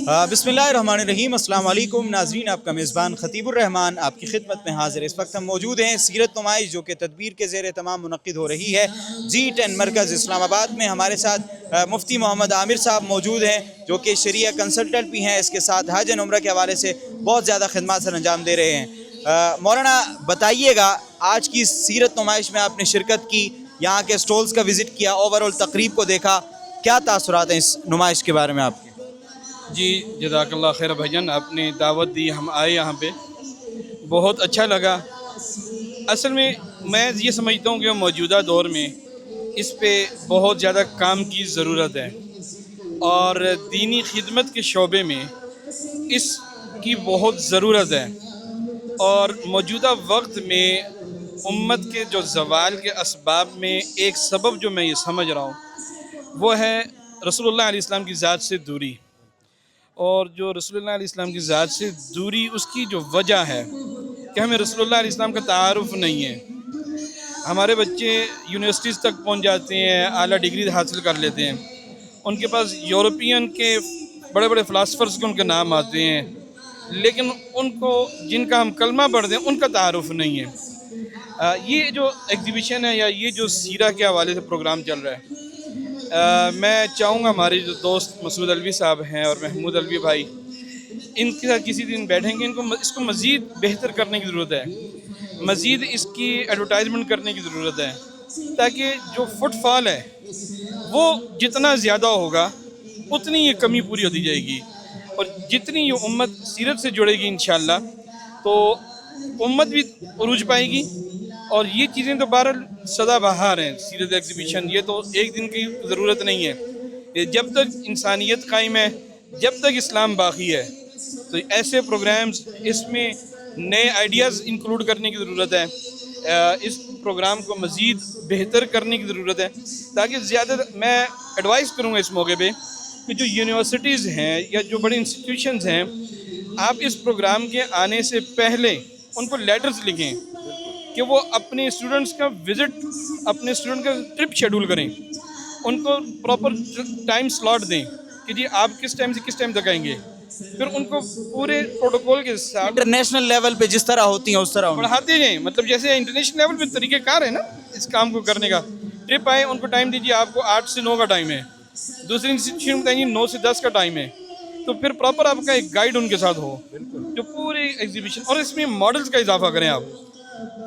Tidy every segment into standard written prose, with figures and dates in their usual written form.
बिस्मिल्लाहिर्रहमानिर्रहीम। अस्सलाम वालेकुम नाज़रीन, आपका मेज़बान ख़तीबुर रहमान आपकी खिदमत में हाज़िर। इस वक्त हम मौजूद हैं सीरत नुमाइश जो कि तदबीर के ज़ेर तमाम मुनक़्क़िद हो रही है G10 मरकज़ इस्लामाबाद में। हमारे साथ मुफ्ती मोहम्मद आमिर साहब मौजूद हैं जो कि शरिया कंसल्टेंट भी हैं, इसके साथ हज एंड उम्रा के हवाले से बहुत ज़्यादा खिदमत सर अंजाम दे रहे हैं। मौलाना बताइएगा, आज की सीरत नुमाइश में आपने शिरकत की, यहाँ के स्टॉल्स का विज़िट किया, ओवरऑल तकरीब को देखा, क्या तासुरात हैं इस नुमाइश के बारे में आपके? जी, जज़ाकल्लाह खैर भाईजान, आपने दावत दी, हम आए यहाँ पे, बहुत अच्छा लगा। असल में मैं ये समझता हूँ कि मौजूदा दौर में इस पे बहुत ज़्यादा काम की ज़रूरत है और दीनी खिदमत के शोबे में इसकी बहुत ज़रूरत है। और मौजूदा वक्त में उम्मत के जो ज़वाल के असबाब में एक सबब जो मैं ये समझ रहा हूँ वो है रसूलुल्लाह अलैहि सल्लम की ज़ात से दूरी। और जो रसूलुल्लाह अलैहि सल्लम की ज़ात से दूरी, उसकी जो वजह है कि हमें रसूलुल्लाह अलैहि सल्लम का तारुफ़ नहीं है। हमारे बच्चे यूनिवर्सिटीज़ तक पहुंच जाते हैं, आला डिग्री हासिल कर लेते हैं, उनके पास यूरोपियन के बड़े बड़े फ़िलासफ़र्स के उनके नाम आते हैं, लेकिन उनको जिनका हम कलमा पढ़ते हैं उनका तारुफ़ नहीं है। ये जो एग्ज़िबिशन है या ये जो सीरा के हवाले से प्रोग्राम चल रहा है, मैं चाहूँगा हमारे जो दोस्त मसूद अलवी साहब हैं और महमूद अलवी भाई, इनके साथ किसी दिन बैठेंगे, इसको मज़ीद बेहतर करने की ज़रूरत है, मज़ीद इसकी एडवर्टाइजमेंट करने की ज़रूरत है, ताकि जो फुटफॉल है वो जितना ज़्यादा होगा उतनी ये कमी पूरी होती जाएगी। और जितनी ये उम्मत सीरत से जुड़ेगी इंशाअल्लाह, तो उम्मत भी उरूज पाएगी। और ये चीज़ें तो बहरहाल सदाबहार हैं। सीरत एग्ज़िबिशन ये तो एक दिन की ज़रूरत नहीं है, ये जब तक इंसानियत कायम है, जब तक इस्लाम बाकी है, तो ऐसे प्रोग्राम्स, इसमें नए आइडियाज़ इंक्लूड करने की ज़रूरत है। इस प्रोग्राम को मज़ीद बेहतर करने की ज़रूरत है, ताकि ज़्यादा, मैं एडवाइस करूँगा इस मौके पे कि जो यूनिवर्सिटीज़ हैं या जो बड़े इंस्टीट्यूशंस हैं, आप इस प्रोग्राम के आने से पहले उनको लेटर्स लिखें कि वो अपने स्टूडेंट्स का विज़िट, अपने स्टूडेंट का ट्रिप शेड्यूल करें, उनको प्रॉपर टाइम स्लॉट दें कि जी आप किस टाइम से किस टाइम तक आएंगे। फिर उनको पूरे प्रोटोकॉल के साथ इंटरनेशनल लेवल पे जिस तरह होती हैं उस तरह बढ़ाते जाएँ। मतलब जैसे इंटरनेशनल लेवल पे तरीक़ेकार है ना इस काम को करने का। ट्रिप आए, उनको टाइम दीजिए, आपको 8 से 9 का टाइम है, दूसरी इंस्टीट्यूशन बताएंगे 9 से 10 का टाइम है, तो फिर प्रॉपर आपका एक गाइड उनके साथ हो जो पूरी एग्जीबिशन। और इसमें मॉडल्स का इजाफा करें आप।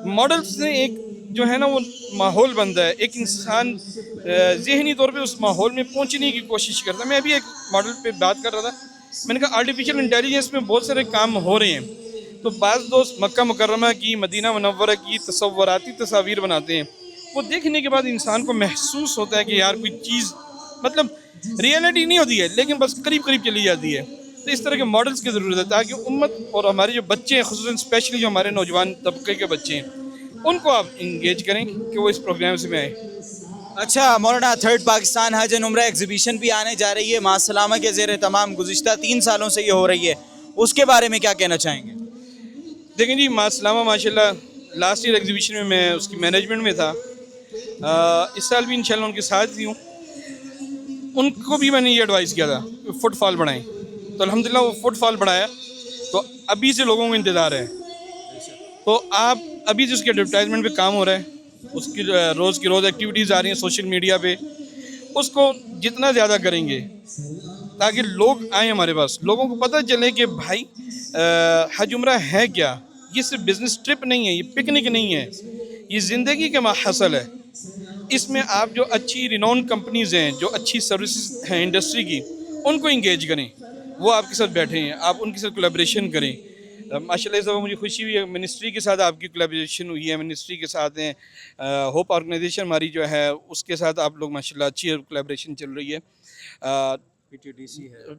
मॉडल्स से एक जो है ना वो माहौल बनता है, एक इंसान ज़हनी तौर पे उस माहौल में पहुंचने की कोशिश करता है। मैं अभी एक मॉडल पे बात कर रहा था, मैंने कहा आर्टिफिशियल इंटेलिजेंस में बहुत सारे काम हो रहे हैं, तो बाज़ दोस्त मक्का मुकर्रमा की, मदीना मुनव्वरा की तसव्वुराती तस्वीर बनाते हैं, वो देखने के बाद इंसान को महसूस होता है कि यार कोई चीज़ मतलब रियलिटी नहीं होती है, लेकिन बस करीब करीब चली जाती है। तो इस तरह के मॉडल्स की ज़रूरत है, ताकि उम्मत और हमारे जो बच्चे हैं, ख़ुसूसन स्पेशली जो हमारे नौजवान तबके के बच्चे हैं, उनको आप इंगेज करें कि वो इस प्रोग्राम से में आए। अच्छा मौलाना, थर्ड पाकिस्तान हज एंड उम्रा एग्जीबिशन भी आने जा रही है, मासलामा के ज़ेर तमाम गुज़िश्ता 3 सालों से ये हो रही है, उसके बारे में क्या कहना चाहेंगे? देखें जी, मासलामा माशाल्लाह लास्ट ईयर एग्जीबिशन में मैं उसकी मैनेजमेंट में था, इस साल भी इंशाल्लाह उनके साथ ही हूँ। उनको भी मैंने ये एडवाइस किया था कि फुटफॉल बढ़ाएं, तो अल्हम्दुलिल्लाह वो फुटफॉल बढ़ाया, तो अभी से लोगों को इंतज़ार है। तो आप अभी से उसके एडवर्टाइजमेंट पे काम हो रहा है, उसकी रोज़ की रोज़ एक्टिविटीज़ आ रही हैं सोशल मीडिया पे, उसको जितना ज़्यादा करेंगे ताकि लोग आएँ हमारे पास, लोगों को पता चले कि भाई हज उम्रा है क्या, ये सिर्फ बिज़नेस ट्रिप नहीं है, ये पिकनिक नहीं है, ये ज़िंदगी का हासिल है। इसमें आप जो अच्छी रिनोन कंपनीज़ हैं, जो अच्छी सर्विसेज हैं इंडस्ट्री की, उनको इंगेज करें, वो आपके साथ बैठें, आप उनके साथ कोलैबोरेशन करें। माशाल्लाह इस दफ़ा मुझे खुशी हुई है, मिनिस्ट्री के साथ आपकी कोलैबोरेशन हुई है, मिनिस्ट्री के साथ हैं, होप ऑर्गेनाइजेशन हमारी जो है उसके साथ आप लोग माशाल्लाह अच्छी कोलैबोरेशन चल रही है।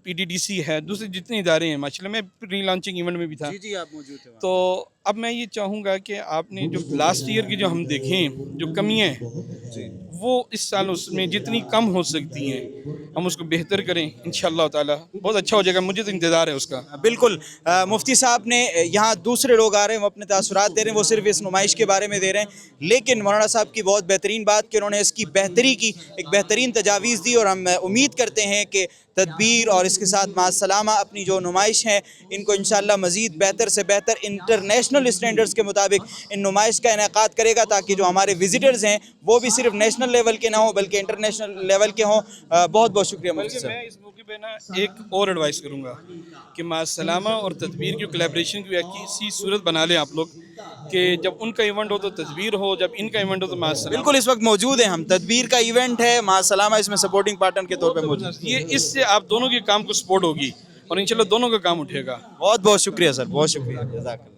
PTDC है, दूसरे जितने इदारे हैं माशाल्लाह, मैं प्री लॉन्चिंग इवेंट में भी था। जी आप मौजूद थे। तो अब मैं ये चाहूँगा कि आपने जो लास्ट ईयर की जो हम देखें जो कमियाँ हैं, वो इस साल उसमें जितनी कम हो सकती हैं हम उसको बेहतर करें, इंशाअल्लाह ताला बहुत अच्छा हो जाएगा, मुझे तो इंतज़ार है उसका। बिल्कुल। मुफ्ती साहब ने यहाँ दूसरे लोग आ रहे हैं, वो अपने तासुरात दे रहे हैं, वो सिर्फ इस नुमाइश के बारे में दे रहे हैं, लेकिन मौलाना साहब की बहुत बेहतरीन बात कि उन्होंने इसकी बेहतरी की, एक बेहतरीन तजावीज़ दी, और हम उम्मीद करते हैं कि تدبیر اور اس کے ساتھ ماسلامہ اپنی جو نمائش ہیں ان کو انشاءاللہ مزید بہتر سے بہتر انٹرنیشنل اسٹینڈرڈز کے مطابق ان نمائش کا انعقاد کرے گا، تاکہ جو ہمارے وزٹرز ہیں وہ بھی صرف نیشنل لیول کے نہ ہوں بلکہ انٹرنیشنل لیول کے ہوں۔ بہت بہت شکریہ مفتی بلکہ صاحب۔ میں اس موقع پہ نا ایک اور ایڈوائس کروں گا کہ ماسلامہ اور تدبیر کی کولیبریشن کی ایسی صورت بنا لیں آپ لوگ کہ جب ان کا ایونٹ ہو تو تدبیر ہو، جب ان کا ایونٹ ہو تو ماسلامہ۔ بالکل اس وقت موجود ہیں ہم، تدبیر کا ایونٹ ہے، ماسلامہ اس میں سپورٹنگ پارٹنر کے طور پہ موجود ہے۔ یہ اس سے آپ دونوں کے کام کو سپورٹ ہوگی اور انشاءاللہ دونوں کا کام اٹھے گا۔ بہت بہت شکریہ سر، بہت شکریہ، جزاک اللہ۔